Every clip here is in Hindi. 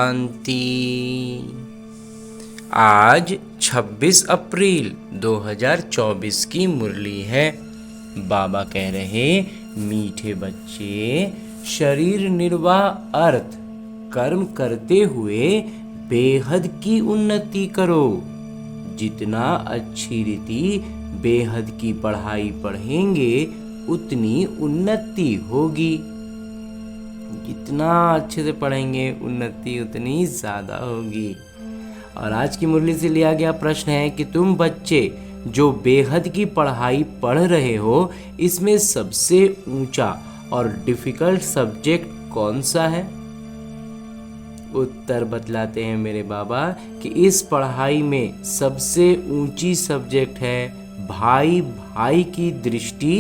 शांति। आज 26 अप्रैल 2024 की मुरली है। बाबा कह रहे, मीठे बच्चे, शरीर निर्वाह अर्थ कर्म करते हुए बेहद की उन्नति करो। जितना अच्छी रीति बेहद की पढ़ाई पढ़ेंगे उतनी उन्नति होगी। जितना अच्छे से पढ़ेंगे उन्नति उतनी ज़्यादा होगी। और आज की मुरली से लिया गया प्रश्न है कि तुम बच्चे जो बेहद की पढ़ाई पढ़ रहे हो, इसमें सबसे ऊंचा और डिफ़िकल्ट सब्जेक्ट कौन सा है? उत्तर बतलाते हैं मेरे बाबा कि इस पढ़ाई में सबसे ऊंची सब्जेक्ट है भाई भाई की दृष्टि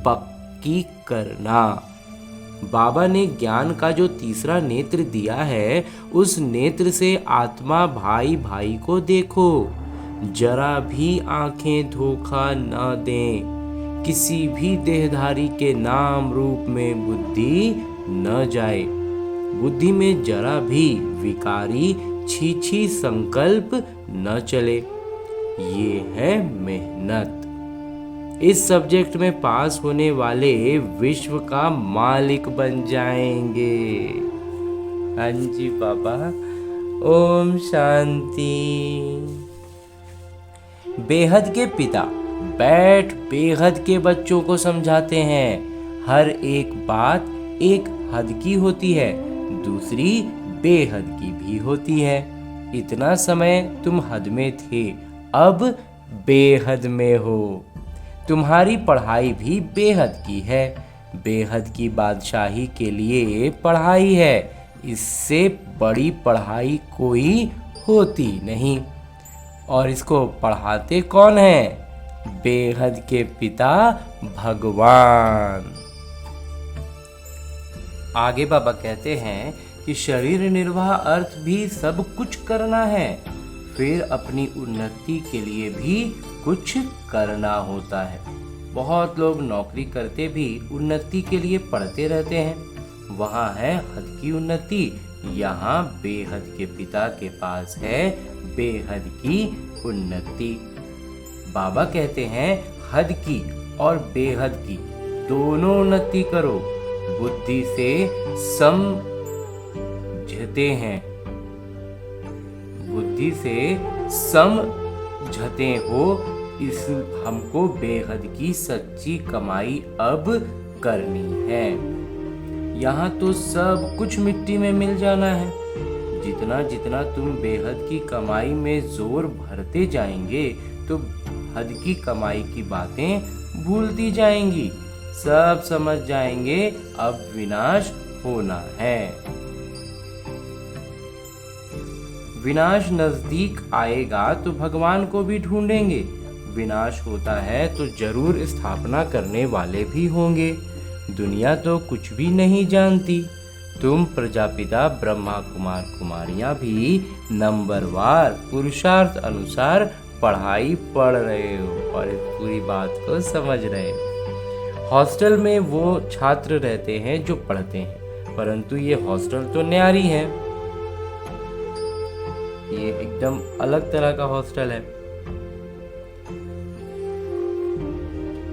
पक्की करना। बाबा ने ज्ञान का जो तीसरा नेत्र दिया है, उस नेत्र से आत्मा भाई भाई को देखो। जरा भी आंखें धोखा न दें। किसी भी देहधारी के नाम रूप में बुद्धि न जाए। बुद्धि में जरा भी विकारी छी संकल्प न चले। ये है मेहनत। इस सब्जेक्ट में पास होने वाले विश्व का मालिक बन जाएंगे। हाँ जी बाबा, ओम शांति। बेहद के पिता बैठ बेहद के बच्चों को समझाते हैं। हर एक बात एक हद की होती है, दूसरी बेहद की भी होती है। इतना समय तुम हद में थे, अब बेहद में हो। तुम्हारी पढ़ाई भी बेहद की है। बेहद की बादशाही के लिए पढ़ाई है। इससे बड़ी पढ़ाई कोई होती नहीं। और इसको पढ़ाते कौन है? बेहद के पिता भगवान। आगे बाबा कहते हैं कि शरीर निर्वाह अर्थ भी सब कुछ करना है, फिर अपनी उन्नति के लिए भी कुछ करना होता है। बहुत लोग नौकरी करते भी उन्नति के लिए पढ़ते रहते हैं। वहाँ है हद की उन्नति, यहाँ बेहद के पिता के पास है बेहद की उन्नति। बाबा कहते हैं हद की और बेहद की दोनों उन्नति करो। बुद्धि से समझते हैं, बुद्धि से समझते हो। इस हमको बेहद की सच्ची कमाई अब करनी है। यहाँ तो सब कुछ मिट्टी में मिल जाना है। जितना जितना तुम बेहद की कमाई में जोर भरते जाएंगे तो हद की कमाई की बातें भूलती जाएंगी। सब समझ जाएंगे अब विनाश होना है। विनाश नजदीक आएगा तो भगवान को भी ढूंढेंगे। विनाश होता है तो जरूर स्थापना करने वाले भी होंगे। दुनिया तो कुछ भी नहीं जानती। तुम प्रजापिता ब्रह्मा कुमार कुमारियां भी नंबरवार पुरुषार्थ अनुसार पढ़ाई पढ़ रहे हो और इस पूरी बात को समझ रहे हो। हॉस्टल में वो छात्र रहते हैं जो पढ़ते हैं, परंतु ये हॉस्टल तो न्यारी है। ये एकदम अलग तरह का हॉस्टल है।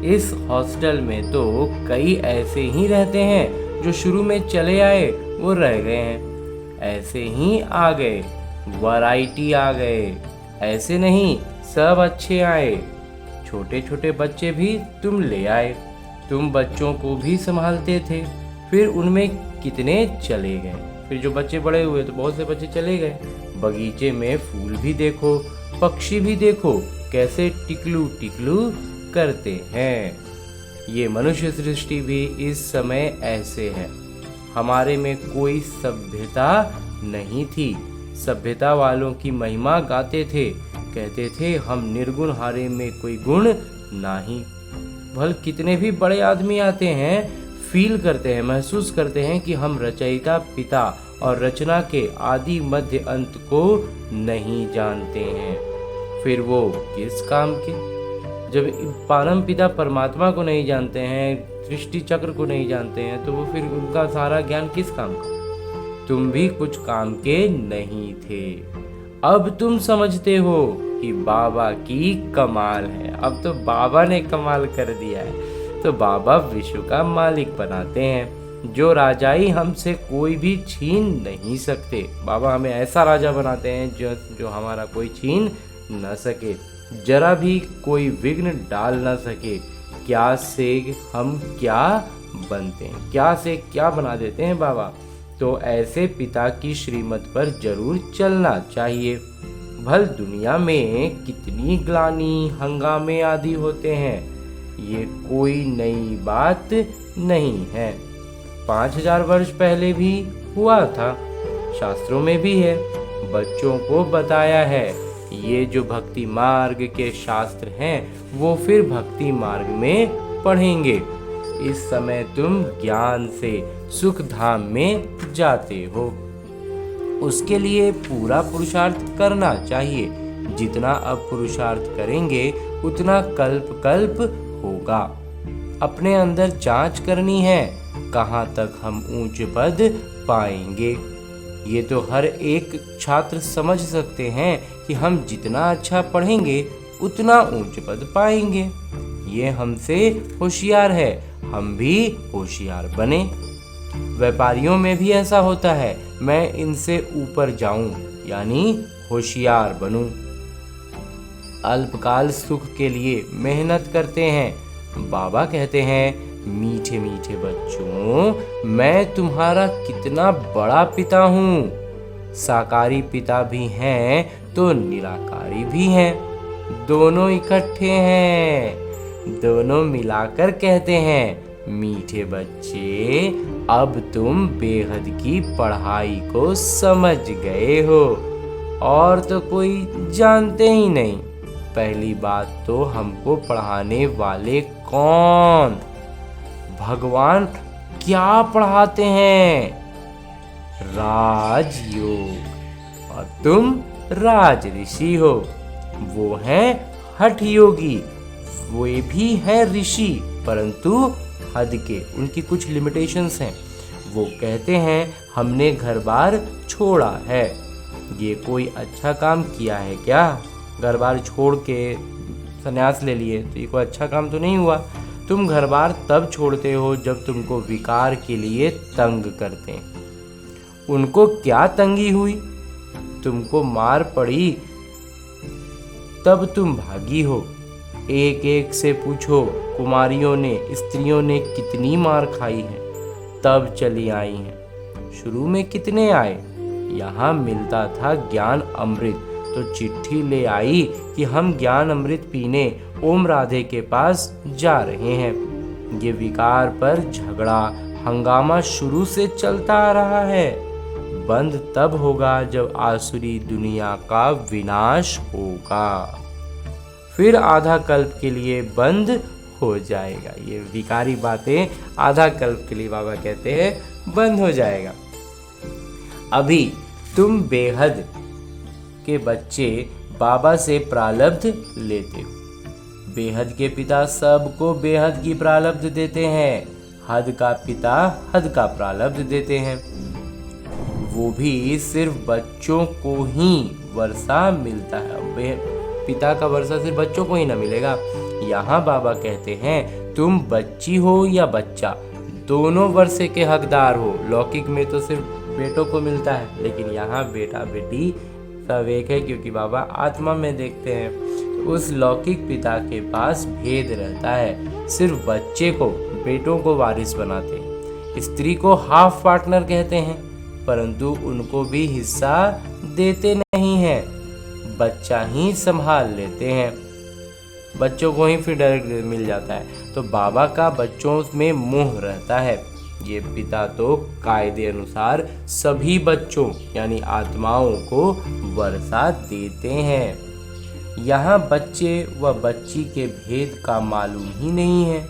इस हॉस्टल में तो कई ऐसे ही रहते हैं जो शुरू में चले आए वो रह गए हैं, ऐसे ही आ गए, वैरायटी आ गए। ऐसे नहीं, सब अच्छे आए। छोटे छोटे बच्चे भी तुम ले आए। तुम बच्चों को भी संभालते थे, फिर उनमें कितने चले गए। फिर जो बच्चे बड़े हुए तो बहुत से बच्चे चले गए। बगीचे में फूल भी देखो, पक्षी भी देखो, कैसे टिकलू टिकलू करते हैं। ये मनुष्य सृष्टि भी इस समय ऐसे है। हमारे में कोई सभ्यता नहीं थी। सभ्यता वालों की महिमा गाते थे, कहते थे हम निर्गुण हारे में कोई गुण नहीं। भल कितने भी बड़े आदमी आते हैं, फील करते हैं, महसूस करते हैं कि हम रचयिता पिता और रचना के आदि मध्य अंत को नहीं जानते हैं। फिर वो किस काम के? जब परम पिता परमात्मा को नहीं जानते हैं, सृष्टि चक्र को नहीं जानते हैं, तो वो फिर उनका सारा ज्ञान किस काम का? तुम भी कुछ काम के नहीं थे। अब तुम समझते हो कि बाबा की कमाल है। अब तो बाबा ने कमाल कर दिया है। तो बाबा विश्व का मालिक बनाते हैं। जो राजाई हमसे कोई भी छीन नहीं सकते। बाबा हमें ऐसा राजा बनाते हैं जो हमारा कोई छीन न सके, जरा भी कोई विघ्न डाल न सके। क्या से हम क्या बनते हैं, क्या से क्या बना देते हैं बाबा। तो ऐसे पिता की श्रीमत पर जरूर चलना चाहिए। भल दुनिया में कितनी ग्लानि, हंगामे आदि होते हैं, ये कोई नई बात नहीं है। 5000 वर्ष पहले भी हुआ था, शास्त्रों में भी है, बच्चों को बताया है। ये जो भक्ति मार्ग के शास्त्र हैं वो फिर भक्ति मार्ग में पढ़ेंगे। इस समय तुम ज्ञान से सुख धाम में जाते हो, उसके लिए पूरा पुरुषार्थ करना चाहिए। जितना अब पुरुषार्थ करेंगे उतना कल्प कल्प होगा। अपने अंदर जांच करनी है, कहाँ तक हम ऊंच पद पाएंगे। ये तो हर एक छात्र समझ सकते हैं कि हम जितना अच्छा पढ़ेंगे उतना ऊंच पद पाएंगे। ये हमसे होशियार है, हम भी होशियार बने। व्यापारियों में भी ऐसा होता है, मैं इनसे ऊपर जाऊं यानी होशियार बनूं। अल्पकाल सुख के लिए मेहनत करते हैं। बाबा कहते हैं, मीठे मीठे बच्चों, मैं तुम्हारा कितना बड़ा पिता हूँ। साकारी पिता भी हैं तो निराकारी भी हैं, दोनों इकट्ठे हैं। दोनों मिलाकर कहते हैं, मीठे बच्चे, अब तुम बेहद की पढ़ाई को समझ गए हो और तो कोई जानते ही नहीं। पहली बात तो हमको पढ़ाने वाले कौन? भगवान क्या पढ़ाते हैं? राजयोग। और तुम राज ऋषि हो। वो हैं हठ योगी, वे भी हैं ऋषि परंतु हद के, उनकी कुछ लिमिटेशंस हैं। वो कहते हैं हमने घर बार छोड़ा है। ये कोई अच्छा काम किया है क्या? घर बार छोड़ के संन्यास ले लिए तो ये कोई अच्छा काम तो नहीं हुआ। तुम घर बार तब छोड़ते हो जब तुमको विकार के लिए तंग करते हैं। उनको क्या तंगी हुई? तुमको मार पड़ी तब तुम भागी हो। एक एक से पूछो, कुमारियों ने, स्त्रियों ने कितनी मार खाई है तब चली आई हैं। शुरू में कितने आए? यहाँ मिलता था ज्ञान अमृत तो चिट्ठी ले आई कि हम ज्ञान अमृत पीने ओम राधे के पास जा रहे हैं। ये विकार पर झगड़ा हंगामा शुरू से चलता आ रहा है। बंद तब होगा जब आसुरी दुनिया का विनाश होगा, फिर आधा कल्प के लिए बंद हो जाएगा। ये विकारी बातें आधा कल्प के लिए बाबा कहते हैं बंद हो जाएगा। अभी तुम बेहद के बच्चे बाबा से प्रारब्ध लेते हो। बेहद के पिता सबको बेहद की प्रारब्ध देते हैं। हद का पिता हद का प्रारब्ध देते हैं। वो भी सिर्फ बच्चों को ही वर्षा मिलता है। पिता का वर्षा सिर्फ बच्चों को ही ना मिलेगा। यहाँ बाबा कहते हैं तुम बच्ची हो या बच्चा, दोनों वर्षे के हकदार हो। लौकिक में तो सिर्फ बेटों को मिलता है, लेकिन यहाँ बेटा बेटी सब एक है, क्योंकि बाबा आत्मा में देखते हैं। तो उस लौकिक पिता के पास भेद रहता है। सिर्फ बच्चे को, बेटों को वारिस बनाते हैं। स्त्री को हाफ पार्टनर कहते हैं, परंतु उनको भी हिस्सा देते नहीं हैं। बच्चा ही संभाल लेते हैं, बच्चों को ही फिर डायरेक्ट मिल जाता है। तो बाबा का बच्चों में मोह रहता है। ये पिता तो कायदे अनुसार सभी बच्चों यानी आत्माओं को वर्षा देते हैं। यहाँ बच्चे व बच्ची के भेद का मालूम ही नहीं है।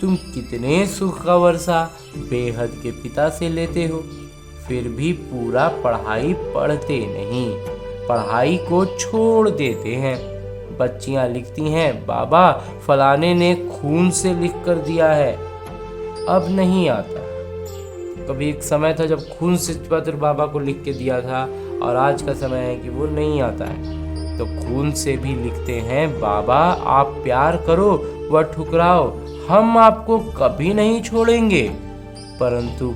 तुम कितने सुख का वर्षा बेहद के पिता से लेते हो, फिर भी पूरा पढ़ाई पढ़ते नहीं, पढ़ाई को छोड़ देते हैं। बच्चियाँ लिखती हैं, बाबा फलाने ने खून से लिख कर दिया है, अब नहीं आता। कभी एक समय था जब खून से पत्र बाबा को लिख के दिया था, और आज का समय है कि वो नहीं आता है। तो खून से भी लिखते हैं, बाबा आप प्यार करो व ठुकराओ, हम आपको कभी नहीं छोड़ेंगे। परंतु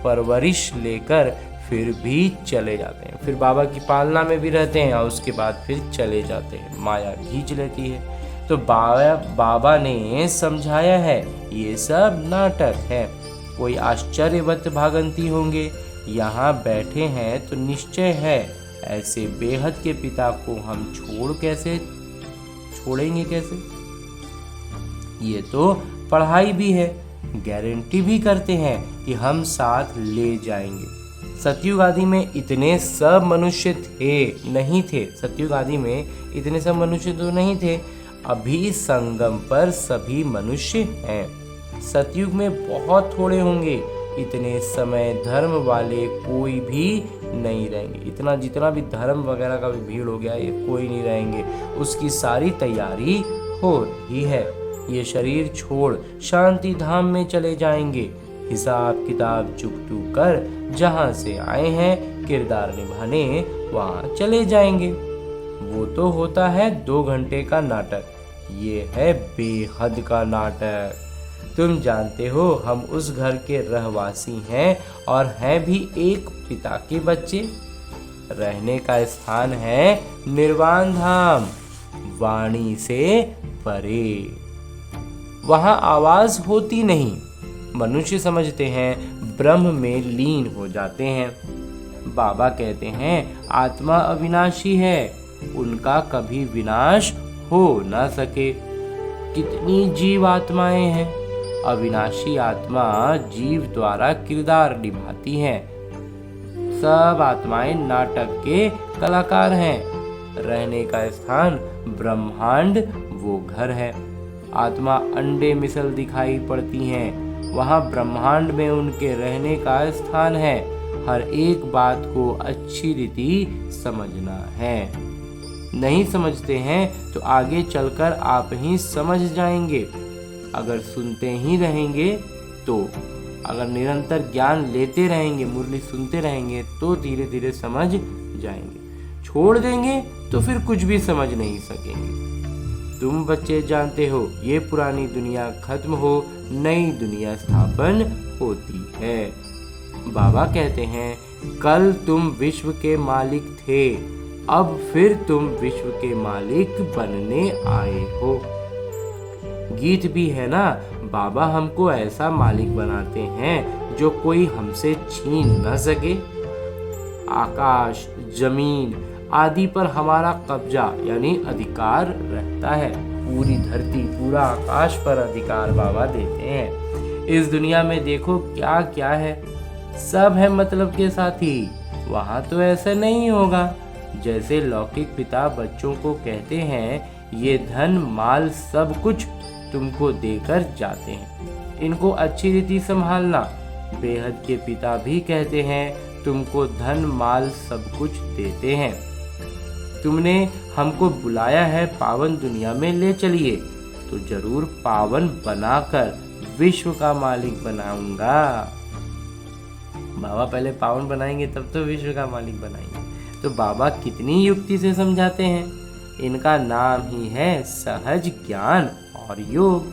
परवरिश लेकर फिर भी चले जाते हैं। फिर बाबा की पालना में भी रहते हैं और उसके बाद फिर चले जाते हैं, माया खींच लेती है। तो बाबा ने समझाया है, ये सब नाटक है। कोई आश्चर्यवत भागंती होंगे, यहाँ बैठे हैं तो निश्चय है ऐसे बेहद के पिता को हम छोड़ेंगे कैसे। ये तो पढ़ाई भी है, गारंटी भी करते हैं कि हम साथ ले जाएंगे। सतयुग आदि में इतने सब मनुष्य नहीं थे। सतयुग आदि में इतने सब मनुष्य तो नहीं थे। अभी संगम पर सभी मनुष्य हैं। सतयुग में बहुत थोड़े होंगे। इतने समय धर्म वाले कोई भी नहीं रहेंगे। इतना जितना भी धर्म वगैरह का भी भीड़ हो गया, ये कोई नहीं रहेंगे। उसकी सारी तैयारी हो रही है। ये शरीर छोड़ शांति धाम में चले जाएंगे। हिसाब किताब चुकतू कर जहाँ से आए हैं किरदार निभाने वहाँ चले जाएंगे। वो तो होता है 2 घंटे का नाटक, ये है बेहद का नाटक। तुम जानते हो हम उस घर के रहवासी हैं और हैं भी एक पिता के बच्चे। रहने का स्थान है निर्वाण धाम, वाणी से परे। वहाँ आवाज होती नहीं। मनुष्य समझते हैं ब्रह्म में लीन हो जाते हैं। बाबा कहते हैं आत्मा अविनाशी है, उनका कभी विनाश हो ना सके। कितनी जीव आत्माएं हैं। अविनाशी आत्मा जीव द्वारा किरदार निभाती हैं। सब आत्माएं नाटक के कलाकार हैं। रहने का स्थान ब्रह्मांड वो घर है। आत्मा अंडे मिसल दिखाई पड़ती हैं, वहाँ ब्रह्मांड में उनके रहने का स्थान है। हर एक बात को अच्छी रीति समझना है। नहीं समझते हैं तो आगे चलकर आप ही समझ जाएंगे। अगर सुनते ही रहेंगे तो, अगर निरंतर ज्ञान लेते रहेंगे, मुरली सुनते रहेंगे तो धीरे धीरे समझ जाएंगे। छोड़ देंगे तो फिर कुछ भी समझ नहीं सकेंगे। तुम बच्चे जानते हो ये पुरानी दुनिया खत्म हो, नई दुनिया स्थापन होती है। बाबा कहते हैं कल तुम विश्व के मालिक थे, अब फिर तुम विश्व के मालिक बनने आए हो। गीत भी है ना, बाबा हमको ऐसा मालिक बनाते हैं जो कोई हमसे छीन न सके। आकाश, जमीन आदि पर हमारा कब्जा यानी अधिकार रहता है। पूरी धरती, पूरा आकाश पर अधिकार बाबा देते हैं। इस दुनिया में देखो क्या क्या है, सब है मतलब के साथी। वहाँ तो ऐसा नहीं होगा। जैसे लौकिक पिता बच्चों को कहते हैं ये धन माल सब कुछ तुमको देकर जाते हैं, इनको अच्छी रीति संभालना। बेहद के पिता भी कहते हैं तुमको धन माल सब कुछ देते हैं। तुमने हमको बुलाया है पावन दुनिया में ले चलिए, तो जरूर पावन बनाकर विश्व का मालिक बनाऊंगा। बाबा पहले पावन बनाएंगे तब तो विश्व का मालिक बनाएंगे। तो बाबा कितनी युक्ति से समझाते हैं। इनका नाम ही है सहज ज्ञान और योग।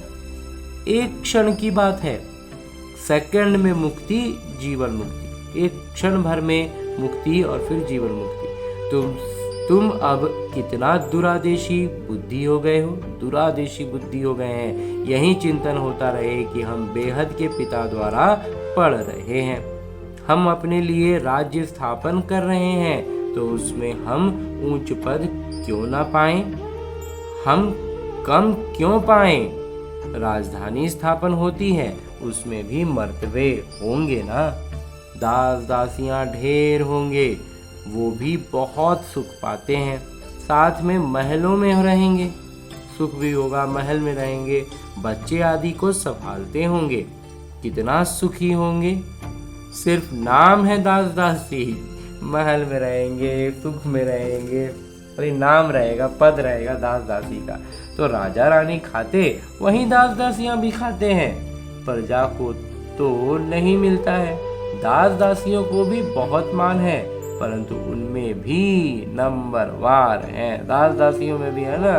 एक क्षण की बात है, सेकंड में मुक्ति, जीवन मुक्ति। एक क्षण भर में मुक्ति और फिर जीवन मुक्ति। तुम अब कितना दुरादेशी बुद्धि हो गए हो, दुरादेशी बुद्धि हो गए हैं। यही चिंतन होता रहे कि हम बेहद के पिता द्वारा पढ़ रहे हैं। हम अपने लिए राज्य स्थापन कर रहे हैं, तो उसमें हम ऊंच पद क्यों ना पाएं, हम कम क्यों पाएं। राजधानी स्थापन होती है, उसमें भी मर्तबे होंगे ना। दास दासियां ढेर होंगे, वो भी बहुत सुख पाते हैं। साथ में महलों में रहेंगे, सुख भी होगा, महल में रहेंगे। बच्चे आदि को संभालते होंगे, कितना सुखी होंगे। सिर्फ नाम है दास दासी, महल में रहेंगे, सुख में रहेंगे, अरे नाम रहेगा, पद रहेगा दास दासी का। तो राजा रानी खाते, वहीं दास दासियां भी खाते हैं। प्रजा को तो नहीं मिलता है। दास दासियों को भी बहुत मान है, परंतु उनमें भी नंबरवार हैं। दास दासियों में भी है ना,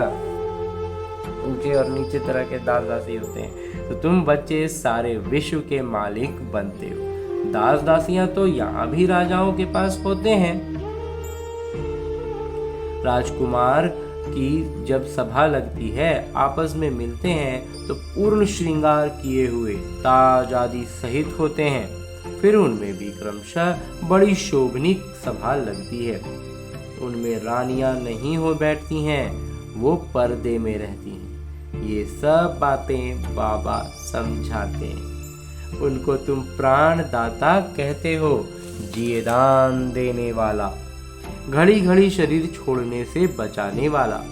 ऊंचे और नीचे तरह के दास दासी होते हैं। तो तुम बच्चे सारे विश्व के मालिक बनते हो। दास दासियां तो यहाँ भी राजाओं के पास होते हैं। राजकुमार की जब सभा लगती है, आपस में मिलते हैं तो पूर्ण श्रृंगार किए हुए ताज आदि सहित होते हैं। फिर उनमें भी क्रमशः बड़ी शोभनीय सभा लगती है। उनमें रानियां नहीं हो बैठती हैं, वो पर्दे में रहती हैं। ये सब बातें बाबा समझाते हैं। उनको तुम प्राण दाता कहते हो, जिए दान देने वाला, घड़ी घड़ी शरीर छोड़ने से बचाने वाला।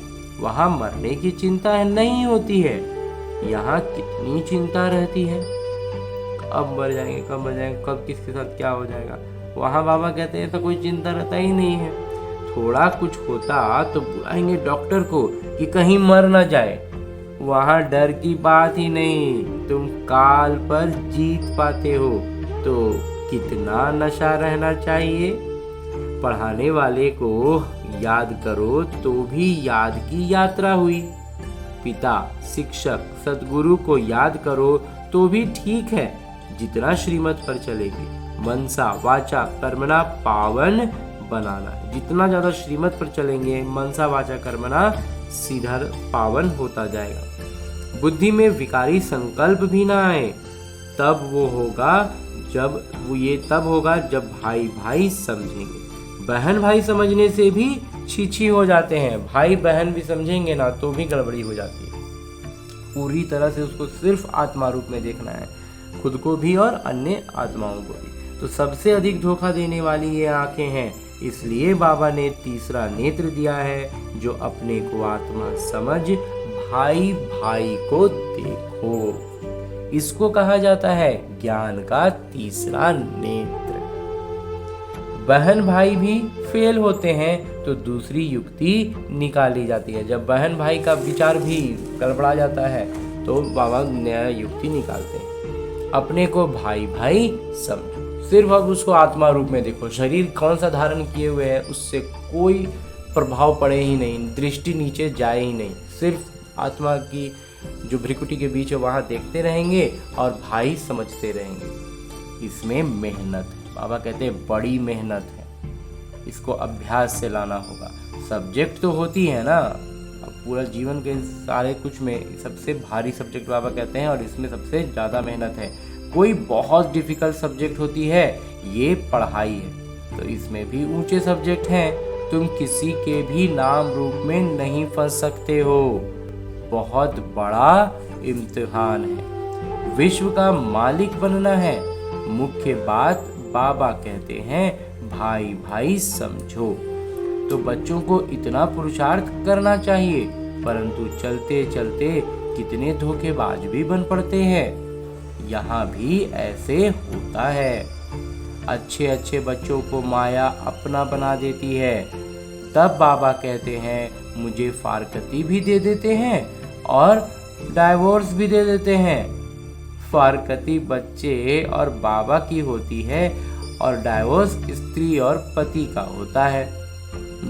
वहां मरने की चिंता नहीं होती है। यहाँ कितनी चिंता रहती है, अब मर जाएंगे, कब मर जाएंगे, कब किसके साथ क्या हो जाएगा। वहाँ बाबा कहते हैं ऐसा कोई चिंता रहता ही नहीं है। थोड़ा कुछ होता तो बुलाएंगे डॉक्टर को कि कहीं मर ना जाए। वहाँ डर की बात ही नहीं, तुम काल पर जीत पाते हो। तो कितना नशा रहना चाहिए। पढ़ाने वाले को याद करो तो भी याद की यात्रा हुई। पिता, शिक्षक, सद्गुरु को याद करो तो भी ठीक है, जितना श्रीमत पर चलेगी। मनसा वाचा कर्मणा पावन बनाना, जितना ज्यादा श्रीमत पर चलेंगे, मनसा वाचा कर्मणा सीधा पावन होता जाएगा। बुद्धि में विकारी संकल्प भी ना आए, तब होगा जब भाई भाई समझेंगे। बहन भाई समझने से भी छीछी हो जाते हैं। भाई बहन भी समझेंगे ना तो भी गड़बड़ी हो जाती है। पूरी तरह से उसको सिर्फ आत्मा रूप में देखना है, खुद को भी और अन्य आत्माओं को भी। तो सबसे अधिक धोखा देने वाली ये आंखें हैं। इसलिए बाबा ने तीसरा नेत्र दिया है, जो अपने को आत्मा समझ भाई भाई को देखो। इसको कहा जाता है ज्ञान का तीसरा नेत्र। बहन भाई भी फेल होते हैं तो दूसरी युक्ति निकाली जाती है। जब बहन भाई का विचार भी गड़बड़ा जाता है तो बाबा नया युक्ति निकालते हैं। अपने को भाई भाई समझो, सिर्फ अब उसको आत्मा रूप में देखो। शरीर कौन सा धारण किए हुए है उससे कोई प्रभाव पड़े ही नहीं, दृष्टि नीचे जाए ही नहीं। सिर्फ आत्मा की जो भ्रिकुटी के बीच है वहाँ देखते रहेंगे और भाई समझते रहेंगे। इसमें मेहनत है, बाबा कहते हैं बड़ी मेहनत है। इसको अभ्यास से लाना होगा। सब्जेक्ट तो होती है ना, अब पूरा जीवन के सारे कुछ में सबसे भारी सब्जेक्ट बाबा कहते हैं और इसमें सबसे ज़्यादा मेहनत है। कोई बहुत डिफिकल्ट सब्जेक्ट होती है, ये पढ़ाई है। तो इसमें भी ऊंचे सब्जेक्ट हैं। तुम किसी के भी नाम रूप में नहीं फंस सकते हो। बहुत बड़ा इम्तिहान है। विश्व का मालिक बनना है। मुख्य बात बाबा कहते हैं भाई भाई समझो। तो बच्चों को इतना पुरुषार्थ करना चाहिए, परंतु चलते चलते कितने धोखेबाज भी बन पड़ते हैं। यहाँ भी ऐसे होता है। अच्छे अच्छे बच्चों को माया अपना बना देती है। तब बाबा कहते हैं मुझे फारकती भी दे देते हैं और डाइवोर्स भी दे देते हैं। फारकती बच्चे और बाबा की होती है और डाइवोर्स स्त्री और पति का होता है।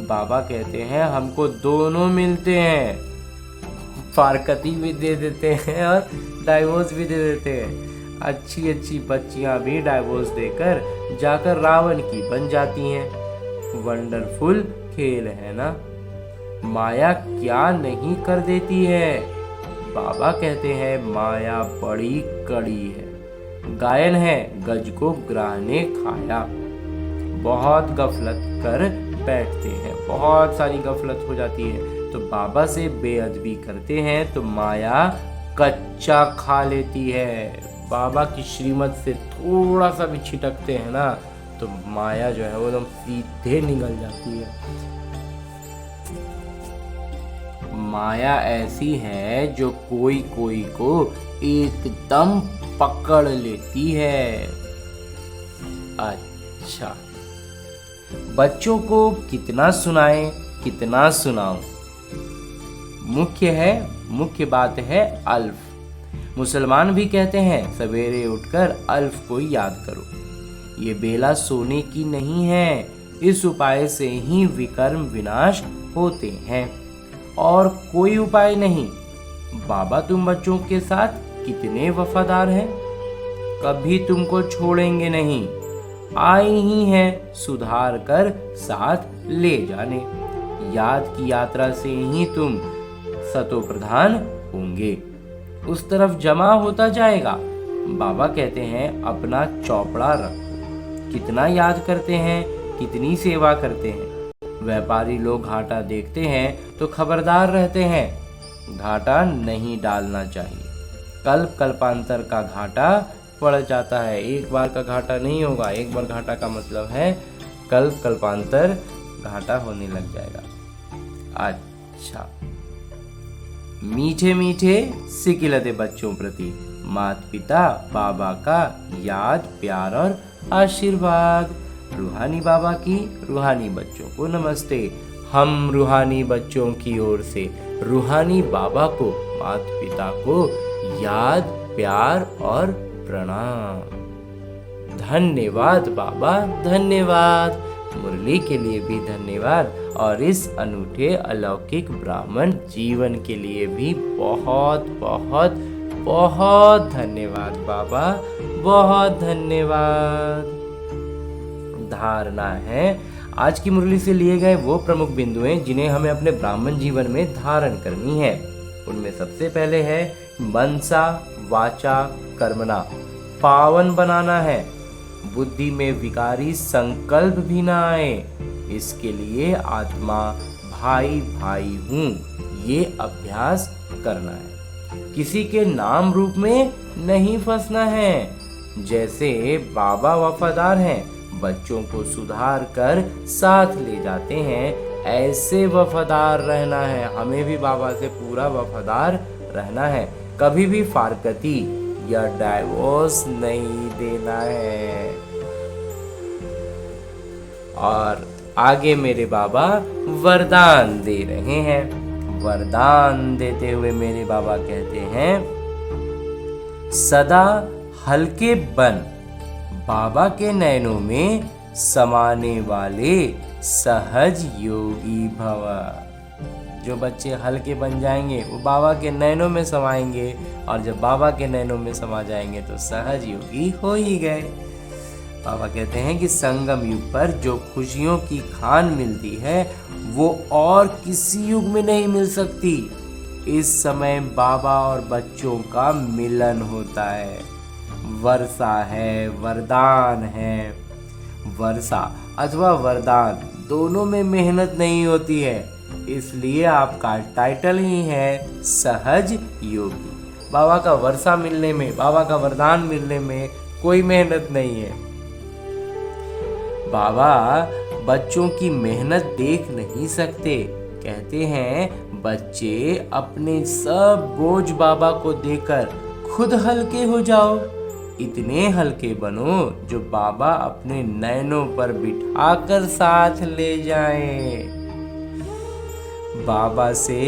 बाबा कहते हैं हमको दोनों मिलते हैं, फारकती भी दे देते हैं और डाइवोर्स भी दे देते हैं। अच्छी अच्छी बच्चियां भी डाइवोर्स देकर जाकर रावण की बन जाती हैं। वंडरफुल खेल है ना। माया क्या नहीं कर देती है। बाबा कहते हैं माया बड़ी कड़ी है। गायन है गज को ग्राह ने खाया। बहुत गफलत कर बैठते हैं, बहुत सारी गफलत हो जाती है। तो बाबा से बेअदबी करते हैं तो माया कच्चा खा लेती है। बाबा की श्रीमत से थोड़ा सा भी छिटकते हैं ना तो माया जो है वो एकदम सीधे निकल जाती है। माया ऐसी है जो कोई कोई को एकदम पकड़ लेती है। अच्छा, बच्चों को कितना सुनाएं, कितना सुनाऊं। मुख्य बात है अल्फ। मुसलमान भी कहते हैं सवेरे उठकर अल्फ को याद करो। ये बेला सोने की नहीं है, इस उपाय से ही विकर्म विनाश होते हैं और कोई उपाय नहीं। बाबा तुम बच्चों के साथ कितने वफादार हैं, कभी तुमको छोड़ेंगे नहीं। आए ही हैं सुधार कर साथ ले जाने। याद की यात्रा से ही तुम सतो प्रधान होंगे, उस तरफ जमा होता जाएगा। बाबा कहते हैं अपना चौपड़ा रखो। कितना याद करते हैं, कितनी सेवा करते हैं। व्यापारी लोग घाटा देखते हैं तो खबरदार रहते हैं, घाटा नहीं डालना चाहिए। कल्प कल्पांतर का घाटा पड़ जाता है, एक बार का घाटा नहीं होगा। एक बार घाटा का मतलब है कल्प कल्पांतर घाटा होने लग जाएगा। अच्छा, मीठे मीठे सिकिलते बच्चों प्रति माता पिता बाबा का याद प्यार और आशीर्वाद। रूहानी बाबा की रूहानी बच्चों को नमस्ते। हम रूहानी बच्चों की ओर से रूहानी बाबा को माता पिता को याद प्यार और प्रणाम। धन्यवाद बाबा, धन्यवाद। मुरली के लिए भी धन्यवाद और इस अनूठे अलौकिक ब्राह्मण जीवन के लिए भी बहुत बहुत बहुत धन्यवाद बाबा, बहुत धन्यवाद। धारणा है, आज की मुरली से लिए गए वो प्रमुख बिंदुएं जिन्हें हमें अपने ब्राह्मण जीवन में धारण करनी है। उनमें सबसे पहले है मनसा वाचा कर्मणा पावन बनाना है। बुद्धि में विकारी संकल्प भी ना आए, इसके लिए आत्मा भाई भाई हूँ ये अभ्यास करना है। किसी के नाम रूप में नहीं फंसना है। जैसे बाबा वफादार हैं, बच्चों को सुधार कर साथ ले जाते हैं, ऐसे वफादार रहना है। हमें भी बाबा से पूरा वफादार रहना है। कभी भी फारकती या डाइवोर्स नहीं देना है। और आगे मेरे बाबा वरदान दे रहे हैं। वरदान देते हुए मेरे बाबा कहते हैं, सदा हल्के बन बाबा के नयनों में समाने वाले सहज योगी भव। जो बच्चे हल्के बन जाएंगे वो बाबा के नैनों में समाएंगे, और जब बाबा के नैनों में समा जाएंगे तो सहज योगी हो ही गए। बाबा कहते हैं कि संगम युग पर जो खुशियों की खान मिलती है वो और किसी युग में नहीं मिल सकती। इस समय बाबा और बच्चों का मिलन होता है। वर्षा है, वरदान है। वर्षा अथवा वरदान दोनों में मेहनत नहीं होती है, इसलिए आपका टाइटल ही है सहज योगी। बाबा का वर्षा मिलने में, बाबा का वरदान मिलने में कोई मेहनत नहीं है। बाबा बच्चों की मेहनत देख नहीं सकते। कहते हैं बच्चे अपने सब बोझ बाबा को देकर खुद हल्के हो जाओ। इतने हल्के बनो जो बाबा अपने नैनों पर बिठाकर साथ ले जाएं। बाबा से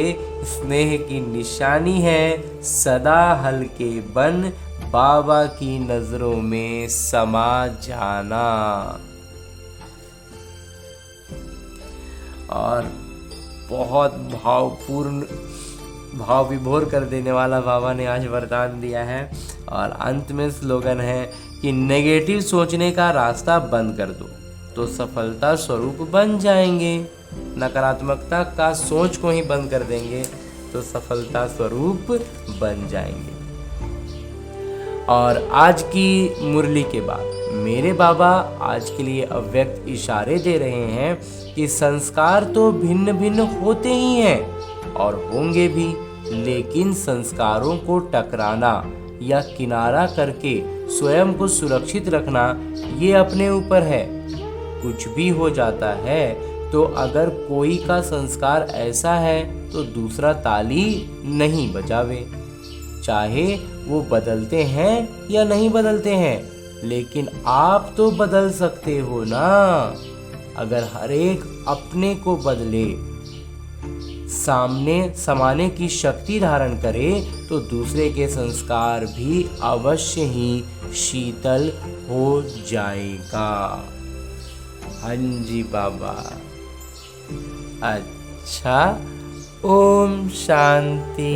स्नेह की निशानी है सदा हल्के बन बाबा की नजरों में समा जाना। और बहुत भावपूर्ण, भाव विभोर कर देने वाला बाबा ने आज वरदान दिया है। और अंत में स्लोगन है कि नेगेटिव सोचने का रास्ता बंद कर दो तो सफलता स्वरूप बन जाएंगे। नकारात्मकता का सोच को ही बंद कर देंगे तो सफलता स्वरूप बन जाएंगे। और आज की मुरली के बाद मेरे बाबा आज के लिए अव्यक्त इशारे दे रहे हैं कि संस्कार तो भिन्न भिन्न होते ही हैं और होंगे भी, लेकिन संस्कारों को टकराना या किनारा करके स्वयं को सुरक्षित रखना ये अपने ऊपर है। कुछ भी हो जाता है तो अगर कोई का संस्कार ऐसा है तो दूसरा ताली नहीं बजावे। चाहे वो बदलते हैं या नहीं बदलते हैं, लेकिन आप तो बदल सकते हो ना। अगर हर एक अपने को बदले सामने समाने की शक्ति धारण करे तो दूसरे के संस्कार भी अवश्य ही शीतल हो जाएगा। हाँ जी बाबा। अच्छा, ओम शांति।